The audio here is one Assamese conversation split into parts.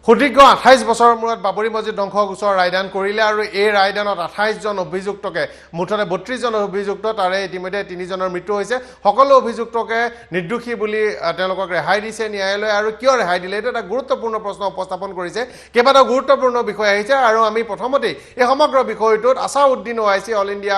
সুদীৰ্ঘ 28 বছৰৰ মূৰত বাবৰি মছজিদ ধ্বংস গোচৰ ৰায়দান কৰিলে আৰু এই ৰায়দানত 28 জন অভিযুক্তকে মুঠতে 32 জন অভিযুক্ত তাৰে ইতিমধ্যে 3 জনৰ মৃত্যু হৈছে সকলো অভিযুক্তকে নিৰ্দোষী বুলি তেওঁলোকক ৰেহাই দিছে ন্যায়ালয়ে আৰু কিয় ৰেহাই দিলে এটা এটা গুৰুত্বপূৰ্ণ প্ৰশ্ন উপস্থাপন কৰিছে কেইবাটাও গুৰুত্বপূৰ্ণ বিষয় আহিছে আৰু আমি প্ৰথমতে এই সমগ্ৰ বিষয়টোত আসাউদ্দিন ওৱাইচি অল ইণ্ডিয়া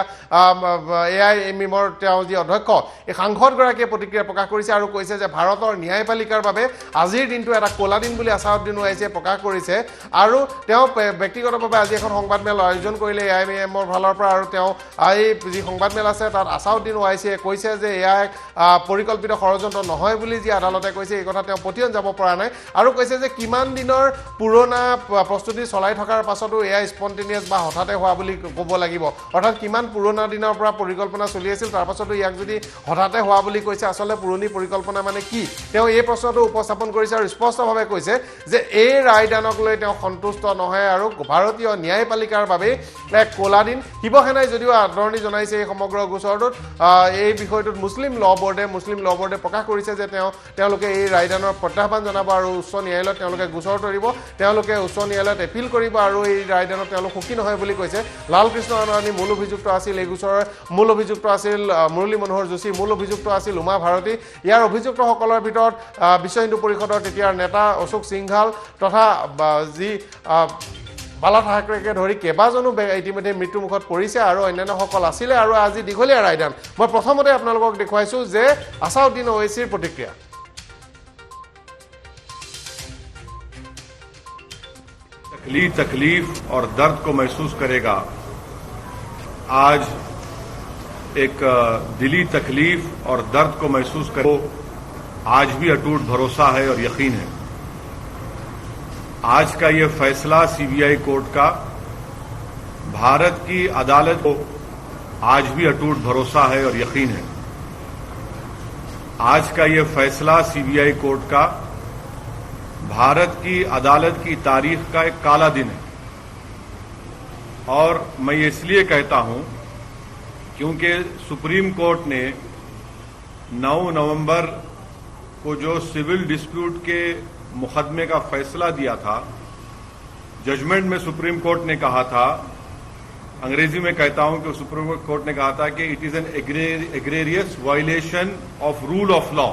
AIMMৰ তেওঁ যি অধ্যক্ষ এই সাংসদগৰাকীয়ে প্ৰতিক্ৰিয়া প্ৰকাশ কৰিছে আৰু কৈছে যে ভাৰতৰ ন্যায়পালিকাৰ বাবে আজিৰ দিনটো এটা ক'লা দিন বুলি আসাউদ্দিন ওৱাইচিয়ে প্ৰকাশ কৰিছে আৰু তেওঁ ব্যক্তিগতভাৱে আজি এখন সংবাদমেল আয়োজন কৰিলে AIMMৰ ফালৰ পৰা আৰু তেওঁ এই যি সংবাদমেল আছে তাত আসাউদ্দিন ওৱাইচিয়ে কৈছে যে এয়া এক পৰিকল্পিত ষড়যন্ত্ৰ নহয় বুলি যি আদালতে কৈছে এই কথা তেওঁ পতিয়ন যাব পৰা নাই আৰু কৈছে যে কিমান দিনৰ পুৰণা প্ৰস্তুতি চলাই থকাৰ পাছতো এয়া স্পন্টেনিয়াছ বা হঠাতে হোৱা বুলি ক'ব লাগিব অৰ্থাৎ কিমান পুৰণা দিনৰ পৰা পৰিকল্পনা চলি আছিল তাৰ পাছতো ইয়াক যদি হঠাতে হোৱা বুলি কৈছে আসলে পুৰণি পৰিকল্পনা মানে কি তেওঁ এই প্ৰশ্নটো উপস্থাপন কৰিছে আৰু স্পষ্টভাৱে কৈছে যে এই ৰায়দানক লৈ তেওঁ সন্তুষ্ট নহয় আৰু ভাৰতীয় ন্যায়পালিকাৰ বাবে এক ক'লা দিন শিৱসেনাই যদিও আদৰণি জনাইছে এই সমগ্ৰ গোচৰটোত এই বিষয়টোত মুছলিম ল বৰ্ডে প্ৰকাশ কৰিছে যে তেওঁলোকে এই ৰায়দানৰ প্ৰত্যাহ্বান জনাব আৰু উচ্চ ন্যায়ালয়ত তেওঁলোকে গোচৰ তৰিব তেওঁলোকে উচ্চ ন্যায়ালয়ত এপিল কৰিব আৰু এই ৰায়দানত তেওঁলোক সুখী নহয় বুলি কৈছে লালকৃষ্ণ আদৱানী মূল অভিযুক্ত আছিল এই গোচৰৰ মূল অভিযুক্ত আছিল মুৰলী মনোহৰ যোশী মূল অভিযুক্ত আছিল উমা ভাৰতী ইয়াৰ অভিযুক্তসকলৰ ভিতৰত বিশ্ব হিন্দু পৰিষদৰ তেতিয়াৰ নেতা অশোক সিংঘাল তথা যি বালা ঠাকৰেকে ধৰি কেইবাজনো ইতিমধ্যে মৃত্যুমুখত পৰিছে আৰু অন্যান্যসকল আছিলে আৰু আজি দীঘলীয়া ৰায়দান মই প্ৰথমতে আপোনালোকক দেখুৱাইছো যে আসাউদ্দিন ওৱাইচিৰ প্ৰতিক্ৰিয়া तकलीफ और दर्द को महसूस करेगा आज एक दिली तकलीफ और दर्द को महसूस करे आज भी अटूट भरोसा है और यकीन है आज का ये फैसला सीबीआई कोर्ट का भारत की अदालत को आज भी अटूट भरोसा है और यकीन है आज का ये फैसला सीबीआई कोर्ट का भारत की अदालत की तारीख का एक काला दिन है और मैं ये इसलिए कहता हूं क्योंकि सुप्रीम कोर्ट ने 9 नवंबर को जो सिविल डिस्प्यूट के मुकदमे का फैसला दिया था जजमेंट में सुप्रीम कोर्ट ने कहा था अंग्रेजी में कहता हूं कि सुप्रीम कोर्ट ने कहा था कि it is an egregious violation of rule of law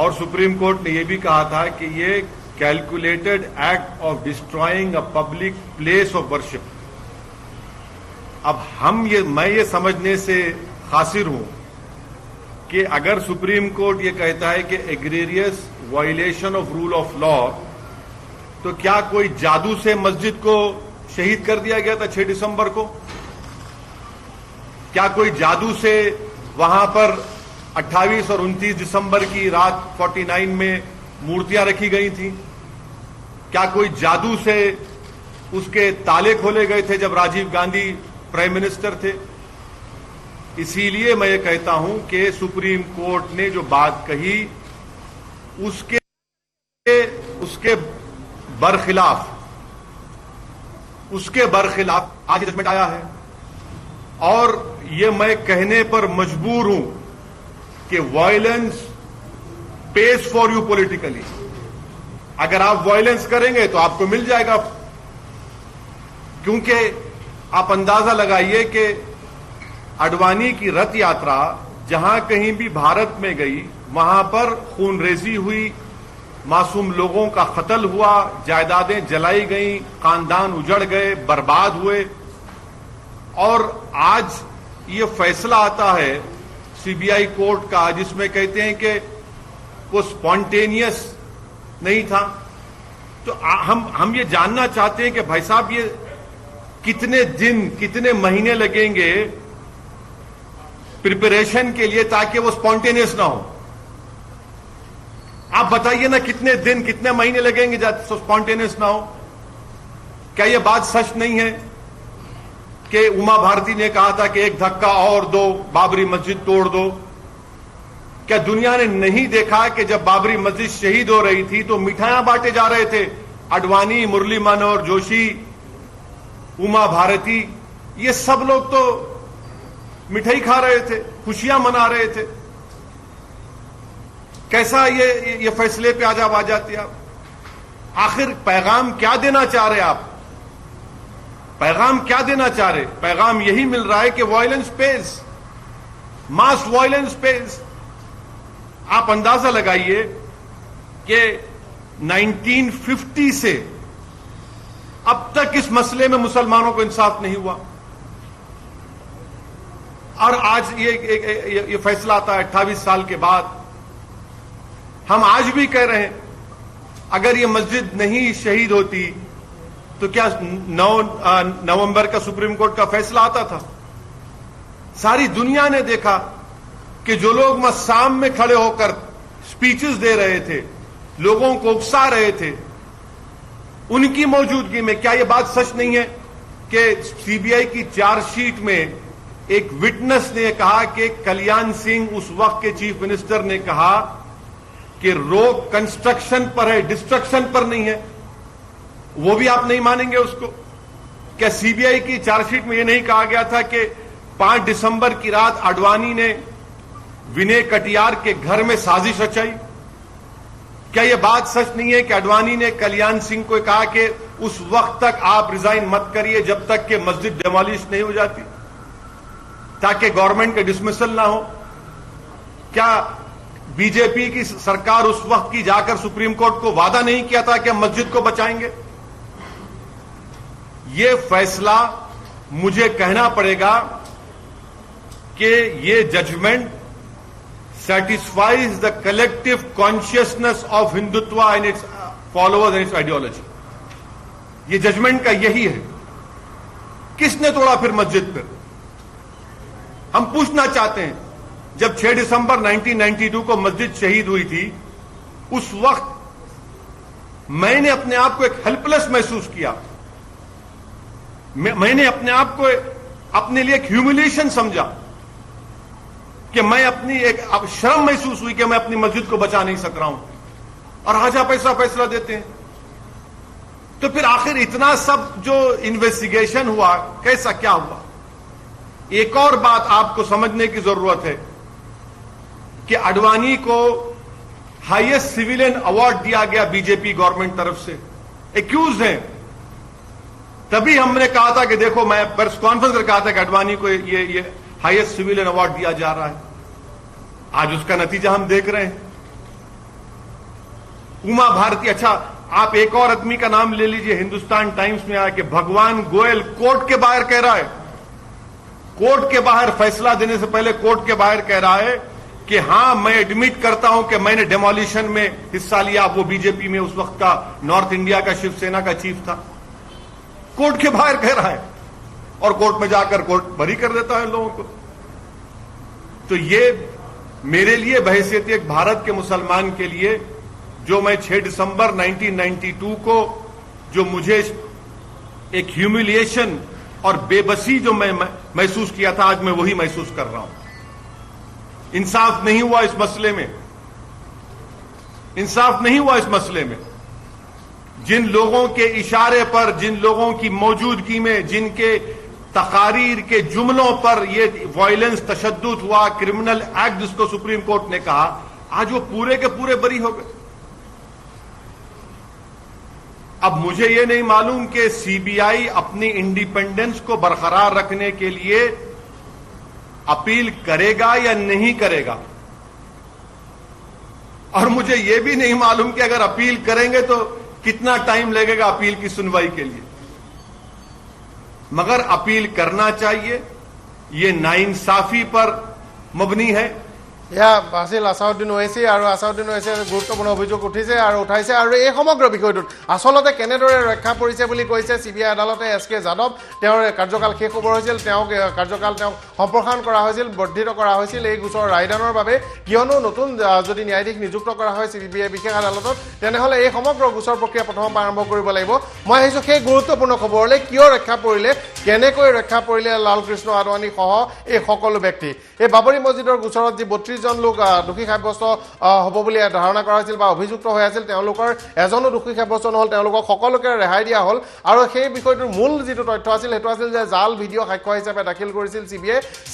और सुप्रीम कोर्ट ने यह भी कहा था कि ये calculated act of destroying a public place of worship अब मैं ये समझने से कासिर हूं कि अगर सुप्रीम कोर्ट ये कहता है कि egregious violation of rule of law तो क्या कोई जादू से मस्जिद को शहीद कर दिया गया था 6 दिसंबर को क्या कोई जादू से वहां पर 28 और 29 दिसंबर की रात 49 में मूर्तियां रखी गई थी क्या कोई जादू से उसके ताले खोले गए थे जब राजीव गांधी प्राइम मिनिस्टर थे इसीलिए मैं ये कहता हूं कि सुप्रीम कोर्ट ने जो बात कही उसके बरखिलाफ आज जजमेंट आया है और ये मैं कहने पर मजबूर हूं कि violence pays for you politically अगर आप वायलेंस करेंगे तो आपको मिल जाएगा क्योंकि आप अंदाजा लगाइए कि अडवाणी की रथ यात्रा जहां कहीं भी भारत में गई वहां पर खूनरेजी हुई मासूम लोगों का कत्ल हुआ जायदादें जलाई गई खानदान उजड़ गए बर्बाद हुए और आज ये फैसला आता है सीबीआई कोर्ट का जिसमें कहते हैं कि वो स्पॉन्टेनियस नहीं था तो हम ये जानना चाहते हैं कि भाई साहब ये कितने दिन कितने महीने लगेंगे प्रिपरेशन के लिए ताकि वो स्पॉन्टेनियस ना हो आप बताइए ना कितने दिन कितने महीने लगेंगे स्पॉन्टेनियस ना हो क्या ये बात सच नहीं है कि उमा भारती ने कहा था कि एक धक्का और दो बाबरी मस्जिद तोड़ दो क्या दुनिया ने नहीं देखा कि जब बाबरी मस्जिद शहीद हो रही थी तो मिठाइयां बांटे जा रहे थे अडवाणी मुरली मनोहर जोशी उमा भारती ये सब लोग तो मिठाई खा रहे थे खुशियां मना रहे थे कैसा ये फैसले पे आज आप आ जाते आप आखिर पैगाम क्या देना चाह रहे आप? पैगाम क्या देना चाह रहे? पैगाम यही मिल रहा है कि वायलेंस पेज, मास वायलेंस पेज। आप अंदाजा लगाइए कि 1950 से अब तक इस मसले में मुसलमानों को इंसाफ नहीं हुआ, और आज ये फैसला आता है 28 साल के बाद। हम आज भी कह रहे हैं अगर ये मस्जिद नहीं शहीद होती तो क्या 9 नवंबर का सुप्रीम कोर्ट का फैसला आता था? सारी दुनिया ने देखा कि जो लोग मस्साम में खड़े होकर स्पीचेस दे रहे थे, लोगों को उकसा रहे थे, उनकी मौजूदगी में क्या यह बात सच नहीं है कि सीबीआई की चार्जशीट में एक विटनेस ने कहा कि कल्याण सिंह उस वक्त के चीफ मिनिस्टर ने कहा कि रोक कंस्ट्रक्शन पर है, डिस्ट्रक्शन पर नहीं है? वो भी आप नहीं मानेंगे उसको? क्या सीबीआई की चार्जशीट में यह नहीं कहा गया था कि 5 दिसंबर की रात आडवाणी ने विनय कटियार के घर में साजिश रचाई? क्या यह बात सच नहीं है कि आडवाणी ने कल्याण सिंह को कहा कि उस वक्त तक आप रिजाइन मत करिए जब तक कि मस्जिद डेमोलिश नहीं हो जाती, ताकि गवर्नमेंट के डिसमिसल ना हो? क्या बीजेपी की सरकार उस वक्त की जाकर सुप्रीम कोर्ट को वादा नहीं किया था कि हम मस्जिद को बचाएंगे? यह फैसला मुझे कहना पड़ेगा कि यह judgement satisfies the collective consciousness of Hindutva and its followers and its ideology. ये जजमेंट का यही है। किसने तोड़ा फिर मस्जिद पर? हम पूछना चाहते हैं, जब 6 दिसंबर 1992 को मस्जिद शहीद हुई थी, उस वक्त मैंने अपने आप को एक हेल्पलेस महसूस किया। मैंने अपने आप को अपने लिए एक ह्यूमिलिएशन समझा कि मैं अपनी एक शर्म महसूस हुई कि मैं अपनी मस्जिद को बचा नहीं सक रहा हूं, और आज आप ऐसा फैसला देते हैं। तो फिर आखिर इतना सब जो इन्वेस्टिगेशन हुआ, कैसा क्या हुआ? एक और बात आपको समझने की जरूरत है कि आडवाणी को हाईएस्ट सिविलियन अवार्ड दिया गया बीजेपी गवर्नमेंट तरफ से, एक्यूज हैं। तभी हमने कहा था कि देखो, मैं प्रेस कॉन्फ्रेंस कर कहा था कि आडवाणी को ये हाईएस्ट सिविलियन अवार्ड दिया जा रहा है। आज उसका नतीजा हम देख रहे हैं। उमा भारती, अच्छा आप एक और आदमी का नाम ले लीजिए, हिंदुस्तान टाइम्स में आया कि भगवान गोयल कोर्ट के बाहर कह रहा है, कोर्ट के बाहर फैसला देने से पहले कोर्ट के बाहर कह रहा है कि हां, मैं एडमिट करता हूं कि मैंने डेमोलिशन में हिस्सा लिया। वो बीजेपी में उस वक्त का नॉर्थ इंडिया का शिवसेना का चीफ था, कोर्ट के बाहर कह रहा है, और कोर्ट में जाकर कोर्ट बरी कर देता है लोगों को। तो ये मेरे लिए बहैसियत एक भारत के मुसलमान के लिए, जो मैं 6 दिसंबर 1992 को जो मुझे एक ह्यूमिलिएशन और बेबसी जो मैं महसूस किया था, आज मैं वही महसूस कर रहा हूं। इंसाफ नहीं हुआ इस मसले में, इंसाफ नहीं हुआ इस मसले में। जिन लोगों के इशारे पर, जिन लोगों की मौजूदगी में, जिनके तकारीर के जुमलों पर यह वायलेंस, तशद्दुद हुआ, क्रिमिनल एक्ट जिसको सुप्रीम कोर्ट ने कहा, आज वो पूरे के पूरे बरी हो गए। अब मुझे यह नहीं मालूम कि सीबीआई अपनी इंडिपेंडेंस को बरकरार रखने के लिए अपील करेगा या नहीं करेगा, और मुझे यह भी नहीं मालूम कि अगर अपील करेंगे तो कितना टाइम लगेगा अपील की सुनवाई के लिए। मगर अपील करना चाहिए, ये नाइंसाफी पर मबनी है। या আছিল আসাউদ্দিন ওৱেইচি, আৰু আসাউদ্দিন ওৱেইচিয়ে গুৰুত্বপূৰ্ণ অভিযোগ উঠিছে আৰু উঠাইছে। আৰু এই সমগ্ৰ বিষয়টোত আচলতে কেনেদৰে ৰক্ষা পৰিছে বুলি কৈছে চিবিআই আদালতে এছ কে যাদৱ, তেওঁৰ কাৰ্যকাল শেষ হ'ব হৈছিল, তেওঁক সম্প্ৰসাৰণ কৰা হৈছিল, বৰ্ধিত কৰা হৈছিল এই গোচৰৰ ৰায়দানৰ বাবে। কিয়নো নতুন যদি ন্যায়াধীশ নিযুক্ত কৰা হয় চিবিআই বিশেষ আদালতত, তেনেহ'লে এই সমগ্ৰ গোচৰ প্ৰক্ৰিয়া প্ৰথমৰ পৰা আৰম্ভ কৰিব লাগিব। মই আহিছোঁ সেই গুৰুত্বপূৰ্ণ খবৰলৈ, কিয় ৰক্ষা পৰিলে, কেনেকৈ ৰক্ষা পৰিলে লালকৃষ্ণ আদৱানী সহ এই সকলো ব্যক্তি। এই বাবৰি মছজিদৰ গোচৰত যি 32 32জন লোক দোষী সাব্যস্ত হ'ব বুলি ধাৰণা কৰা হৈছিল বা অভিযুক্ত হৈ আছিল তেওঁলোকৰ এজনো দোষী সাব্যস্ত নহ'ল তেওঁলোকক সকলোকে ৰেহাই দিয়া হ'ল আৰু সেই বিষয়টোৰ মূল যিটো তথ্য আছিল সেইটো আছিল যে জাল ভিডিঅ' সাক্ষ্য হিচাপে দাখিল কৰিছিল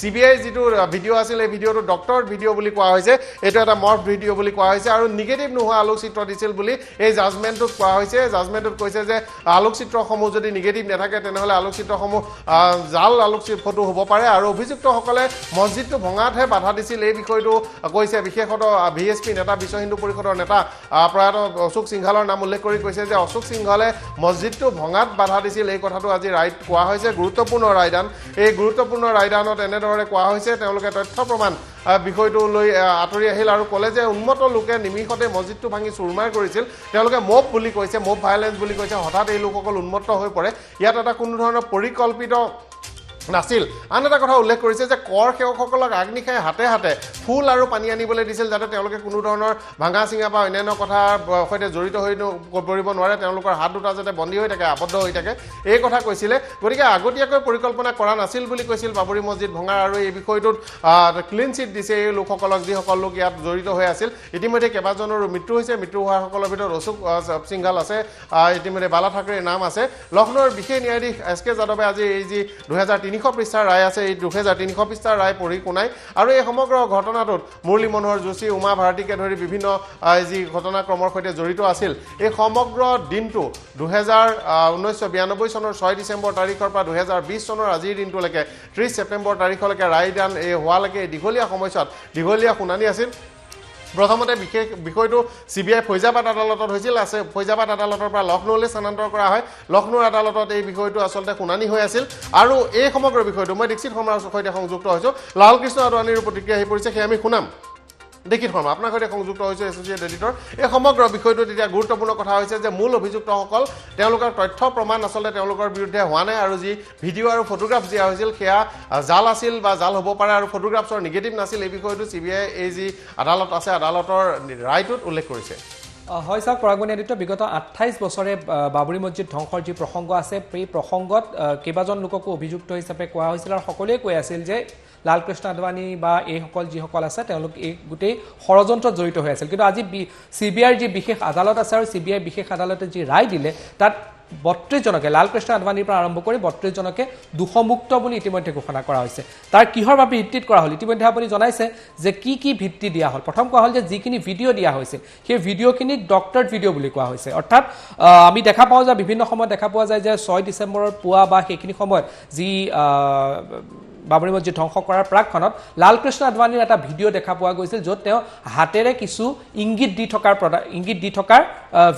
চিবিআই যিটো ভিডিঅ' আছিল এই ভিডিঅ'টো ডক্টৰ ভিডিঅ' বুলি কোৱা হৈছে এইটো এটা মৰ্ফ ভিডিঅ' বুলি কোৱা হৈছে আৰু নিগেটিভ নোহোৱা আলোকচিত্ৰ দিছিল বুলি এই জাজমেণ্টটোত কোৱা হৈছে জাজমেণ্টটোত কৈছে যে আলোকচিত্ৰসমূহ যদি নিগেটিভ নাথাকে তেনেহ'লে আলোকচিত্ৰসমূহ জাল ফটো হ'ব পাৰে আৰু অভিযুক্তসকলে মছজিদটো ভঙাতহে বাধা দিছিল এই বিষয়টো কৈছে বিশেষতঃ VSP নেতা বিশ্ব হিন্দু পৰিষদৰ নেতা প্ৰয়াত অশোক সিংঘালৰ নাম উল্লেখ কৰি কৈছে যে অশোক সিংঘালে মছজিদটো ভঙাত বাধা দিছিল এই কথাটো আজি ৰাইট কোৱা হৈছে গুৰুত্বপূৰ্ণ ৰায়দান এই গুৰুত্বপূৰ্ণ ৰায়দানত এনেদৰে কোৱা হৈছে তেওঁলোকে তথ্য প্ৰমাণ বিষয়টো লৈ আঁতৰি আহিল আৰু ক'লে যে উন্মত লোকে নিমিষতে মছজিদটো ভাঙি চুৰমাৰ কৰিছিল তেওঁলোকে মব বুলি কৈছে মব ভাইলেন্স বুলি কৈছে হঠাৎ এই লোকসকল উন্মত্ত হৈ পৰে ইয়াত এটা কোনো ধৰণৰ পৰিকল্পিত নাছিল আন এটা কথা উল্লেখ কৰিছে যে কৰ সেৱকসকলক আগনিশাই হাতে হাতে ফুল আৰু পানী আনিবলৈ দিছিল যাতে তেওঁলোকে কোনো ধৰণৰ ভাঙা চিঙা বা অন্যান্য কথাৰ সৈতে জড়িত হৈ পৰিব নোৱাৰে তেওঁলোকৰ হাত দুটা যাতে বন্দী হৈ থাকে আবদ্ধ হৈ থাকে এই কথা কৈছিলে গতিকে আগতীয়াকৈ পৰিকল্পনা কৰা নাছিল বুলি কৈছিল বাবৰি মছজিদ ভঙাৰ আৰু এই বিষয়টোত ক্লিন চিট দিছে এই লোকসকলক যিসকল লোক ইয়াত জড়িত হৈ আছিল ইতিমধ্যে কেইবাজনৰো মৃত্যু হৈছে মৃত্যু হোৱাসকলৰ ভিতৰত অশোক সিংঘাল আছে ইতিমধ্যে বালা ঠাকৰেৰ নাম আছে লক্ষ্ণৌৰ বিশেষ ন্যায়াধীশ SK যাদৱে আজি এই যি 2300 পৃষ্ঠাৰ ৰায় আছে এই 2300 পৃষ্ঠাৰ ৰায় পঢ়ি শুনাই আৰু এই সমগ্ৰ ঘটনাটোত মুৰলী মনোহৰ যোশী উমা ভাৰতীকে ধৰি বিভিন্ন যি ঘটনাক্ৰমৰ সৈতে জড়িত আছিল এই সমগ্ৰ দিনটো 1992 চনৰ 6 ডিচেম্বৰ তাৰিখৰ পৰা 2020 চনৰ আজিৰ দিনটোলৈকে 30 ছেপ্টেম্বৰ তাৰিখলৈকে ৰায়দান এই হোৱালৈকে দীঘলীয়া সময়ছোৱাত দীঘলীয়া শুনানি আছিল প্ৰথমতে বিশেষ বিষয়টো CBI ফৈজাবাদ আদালতত হৈছিল ফৈজাবাদ আদালতৰ পৰা লক্ষ্ণৌলৈ স্থানান্তৰ কৰা হয় লক্ষ্ণৌৰ আদালতত এই বিষয়টো আচলতে শুনানি হৈ আছিল আৰু এই সমগ্ৰ বিষয়টো মই দীক্ষিত শৰ্মাৰ সৈতে সংযুক্ত হৈছোঁ লালকৃষ্ণ আদৱানীৰ প্ৰতিক্ৰিয়া আহি পৰিছে সেই আমি শুনাম দীক্ষিত শৰ্মা আপোনাৰ সৈতে সংযুক্ত হৈছে এছ'চিয়েট এডিটৰ এই সমগ্ৰ বিষয়টোত এতিয়া গুৰুত্বপূৰ্ণ কথা হৈছে যে মূল অভিযুক্তসকল তেওঁলোকৰ তথ্য প্ৰমাণ আচলতে তেওঁলোকৰ বিৰুদ্ধে হোৱা নাই আৰু যি ভিডিঅ' আৰু ফটোগ্ৰাফ দিয়া হৈছিল সেয়া জাল আছিল বা জাল হ'ব পাৰে আৰু ফটোগ্ৰাফছৰ নিগেটিভ নাছিল এই বিষয়টো CBI এই যি আদালত আছে আদালতৰ ৰায়টোত উল্লেখ কৰিছে হয় চাওক পৰাগমণি আদিত্য বিগত 28 বছৰে বাবৰি মছজিদ ধ্বংসৰ যি প্ৰসংগ আছে এই প্ৰসংগত কেইবাজন লোককো অভিযুক্ত হিচাপে কোৱা হৈছিল আৰু সকলোৱে কৈ আছিল যে লালকৃষ্ণ আদৱানী বা এইসকল যিসকল আছে তেওঁলোক এই গোটেই ষড়যন্ত্ৰত জড়িত হৈ আছিল কিন্তু আজি CBIৰ যি বিশেষ আদালত আছে আৰু CBI বিশেষ আদালতে যি ৰায় দিলে তাত 32 জনকে লালকৃষ্ণ আদৱানীৰ পৰা আৰম্ভ কৰি 32 জনকে দোষমুক্ত বুলি ইতিমধ্যে ঘোষণা কৰা হৈছে তাৰ কিহৰ বাবে ভিত্তিত কৰা হ'ল ইতিমধ্যে আপুনি জনাইছে যে কি ভিত্তি দিয়া হ'ল প্ৰথম কোৱা হ'ল যে যিখিনি ভিডিঅ' দিয়া হৈছে সেই ভিডিঅ'খিনিক ডক্টৰ ভিডিঅ' বুলি কোৱা হৈছে অৰ্থাৎ আমি দেখা পাওঁ যে বিভিন্ন সময়ত দেখা পোৱা যায় যে 6 ডিচেম্বৰৰ পুৱা বা সেইখিনি সময়ত যি বাবৰি মছজিদ ধ্বংস কৰাৰ প্ৰাকখনত লালকৃষ্ণ আদৱানীৰ এটা ভিডিঅ' দেখা পোৱা গৈছিল য'ত তেওঁ হাতেৰে কিছু ইংগিত দি থকাৰ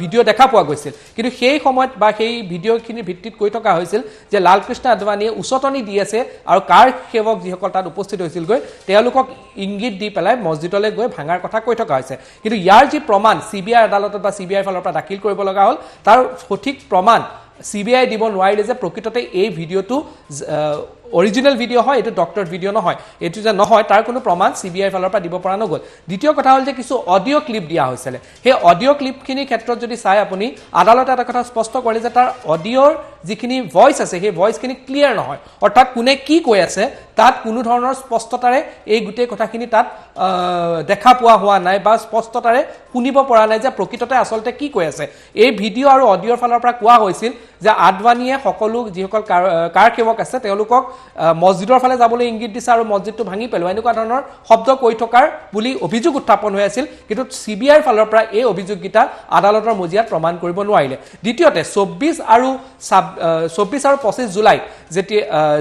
ভিডিঅ' দেখা পোৱা গৈছিল কিন্তু সেই সময়ত বা সেই ভিডিঅ'খিনিৰ ভিত্তিত কৈ থকা হৈছিল যে লালকৃষ্ণ আদৱানীয়ে উচতনি দি আছে আৰু কাৰ সেৱক যিসকল তাত উপস্থিত হৈছিলগৈ তেওঁলোকক ইংগিত দি পেলাই মছজিদলৈ গৈ ভাঙাৰ কথা কৈ থকা হৈছে কিন্তু ইয়াৰ যি প্ৰমাণ CBI আদালতত বা CBI ফালৰ পৰা দাখিল কৰিব লগা হ'ল তাৰ সঠিক প্ৰমাণ CBI দিব নোৱাৰিলে যে প্ৰকৃততে এই ভিডিঅ'টো অৰিজিনেল ভিডিঅ' হয় এইটো ডক্টৰ ভিডিঅ' নহয় এইটো যে নহয় তাৰ কোনো প্ৰমাণ CBI ফালৰ পৰা দিব পৰা নগ'ল দ্বিতীয় কথা হ'ল যে কিছু অডিঅ' ক্লিপ দিয়া হৈছিলে সেই অডিঅ' ক্লিপখিনিৰ ক্ষেত্ৰত যদি চাই আপুনি আদালতে এটা কথা স্পষ্ট কৰিলে যে তাৰ অডিঅ'ৰ যিখিনি ভইচ আছে সেই ভইচখিনি ক্লিয়াৰ নহয় অৰ্থাৎ কোনে কি কৈ আছে তাত কোনো ধৰণৰ স্পষ্টতাৰে এই গোটেই কথাখিনি তাত দেখা পোৱা হোৱা নাই বা স্পষ্টতাৰে শুনিব পৰা নাই যে প্ৰকৃততে আচলতে কি কৈ আছে এই ভিডিঅ' আৰু অডিঅ'ৰ ফালৰ পৰা কোৱা হৈছিল যে আদৱানীয়ে সকলো যিসকল কাৰ সেৱক আছে তেওঁলোকক মছজিদৰ ফালে যাবলৈ ইংগিত দিছে আৰু মছজিদটো ভাঙি পেলোৱা এনেকুৱা ধৰণৰ শব্দ কৈ থকাৰ বুলি অভিযোগ উত্থাপন হৈ আছিল কিন্তু CBIৰ ফালৰ পৰা এই অভিযোগকেইটা আদালতৰ মজিয়াত প্ৰমাণ কৰিব নোৱাৰিলে দ্বিতীয়তে 24 আৰু 25 জুলাইত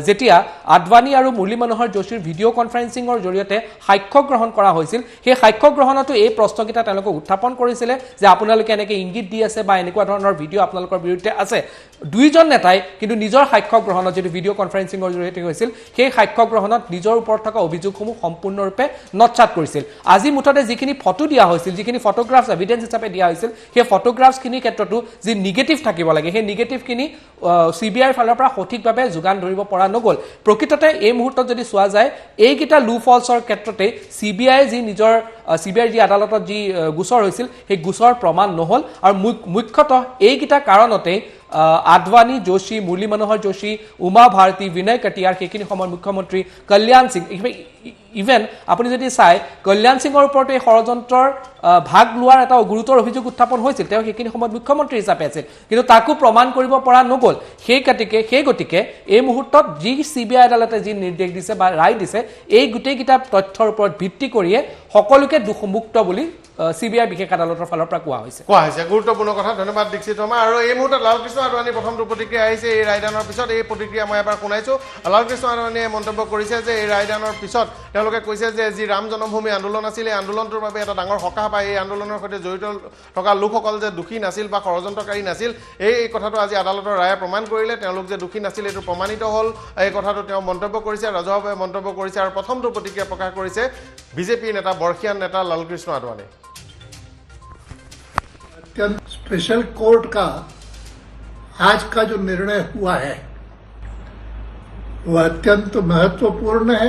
যেতিয়া আদৱানী আৰু মুৰলী মনোহৰ যোশীৰ ভিডিঅ' কনফাৰেন্সিঙৰ জৰিয়তে সাক্ষ্য গ্ৰহণ কৰা হৈছিল সেই সাক্ষ্য গ্ৰহণতো এই প্ৰশ্নকেইটা তেওঁলোকে উত্থাপন কৰিছিলে যে আপোনালোকে এনেকৈ ইংগিত দি আছে বা এনেকুৱা ধৰণৰ ভিডিঅ' আপোনালোকৰ বিৰুদ্ধে আছে দুইজন নেতাই কিন্তু নিজৰ সাক্ষ্য গ্ৰহণত যিটো ভিডিঅ' কনফাৰেন্সিঙৰ জৰিয়তে হৈছিল সেই সাক্ষ্য গ্ৰহণত নিজৰ ওপৰত থকা অভিযোগসমূহ সম্পূৰ্ণৰূপে নৎসাত কৰিছিল আজি মুঠতে যিখিনি ফটো দিয়া হৈছিল যিখিনি ফটোগ্ৰাফছ এভিডেন্স হিচাপে দিয়া হৈছিল সেই ফটোগ্ৰাফছখিনিৰ ক্ষেত্ৰতো যি নিগেটিভ থাকিব লাগে সেই নিগেটিভখিনি CBIৰ ফালৰ পৰা সঠিকভাৱে যোগান ধৰিব পৰা নগ'ল প্ৰকৃততে এই মুহূৰ্তত যদি চোৱা যায় এইকেইটা লু ফলছৰ ক্ষেত্ৰতে CBIৰ যি আদালতত যি গোচৰ হৈছিল সেই গোচৰ প্ৰমাণ নহ'ল আৰু মুখ্যতঃ এইকেইটা কাৰণতেই আদৱানী, যোশী, মুৰলী মনোহৰ যোশী, উমা ভাৰতী, বিনয় কটিয়াৰ, সেইখিনি সময়ত মুখ্যমন্ত্ৰী কল্যাণ সিং, ইভেন আপুনি যদি চাই কল্যাণ সিঙৰ ওপৰতো এই ষড়যন্ত্ৰৰ ভাগ লোৱাৰ এটা গুৰুতৰ অভিযোগ উত্থাপন হৈছিল। তেওঁ সেইখিনি সময়ত মুখ্যমন্ত্ৰী হিচাপে আছিল, কিন্তু তাকো প্ৰমাণ কৰিব পৰা নগ'ল। সেই গতিকে এই মুহূৰ্তত যি CBI আদালতে যি নিৰ্দেশ দিছে বা ৰায় দিছে, এই গোটেইকেইটা তথ্যৰ ওপৰত ভিত্তি কৰিয়ে সকলোকে দোষমুক্ত বুলি CBI বিশেষ আদালতৰ ফালৰ পৰা কোৱা হৈছে। গুৰুত্বপূৰ্ণ কথা, ধন্যবাদ দীক্ষিত শৰ্মা। আৰু এই মুহূৰ্তত লালকৃষ্ণ আদৱানীৰ প্ৰথমটো প্ৰতিক্ৰিয়া আহিছে এই ৰায়দানৰ পিছত। এই প্ৰতিক্ৰিয়া মই এবাৰ শুনাইছোঁ। লালকৃষ্ণ আদৱানীয়ে মন্তব্য কৰিছে যে এই ৰায়দানৰ পিছত তেওঁলোকে কৈছে যে যি ৰাম জন্মভূমি আন্দোলন আছিল, এই আন্দোলনটোৰ বাবে এটা ডাঙৰ সকাহ পায়, এই আন্দোলনৰ সৈতে জড়িত থকা লোকসকল যে দোষী নাছিল বা ষড়যন্ত্ৰকাৰী নাছিল, এই কথাটো আজি আদালতৰ ৰায়ে প্ৰমাণ কৰিলে। তেওঁলোক যে দোষী নাছিল এইটো প্ৰমাণিত হ'ল, এই কথাটো তেওঁ মন্তব্য কৰিছে, ৰাজহুৱাভাৱে মন্তব্য কৰিছে। আৰু প্ৰথমটো প্ৰতিক্ৰিয়া প্ৰকাশ কৰিছে বিজেপিৰ নেতা, বৰ্ষীয়ান নেতা লালকৃষ্ণ আদৱানী। स्पेशल कोर्ट का आज का जो निर्णय हुआ है वह अत्यंत महत्वपूर्ण है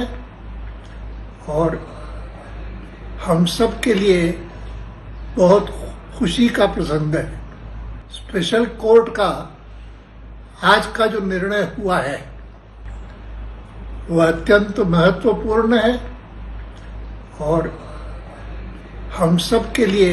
और हम सब के लिए बहुत खुशी का प्रसंग है। स्पेशल कोर्ट का आज का जो निर्णय हुआ है वह अत्यंत महत्वपूर्ण है और हम सब के लिए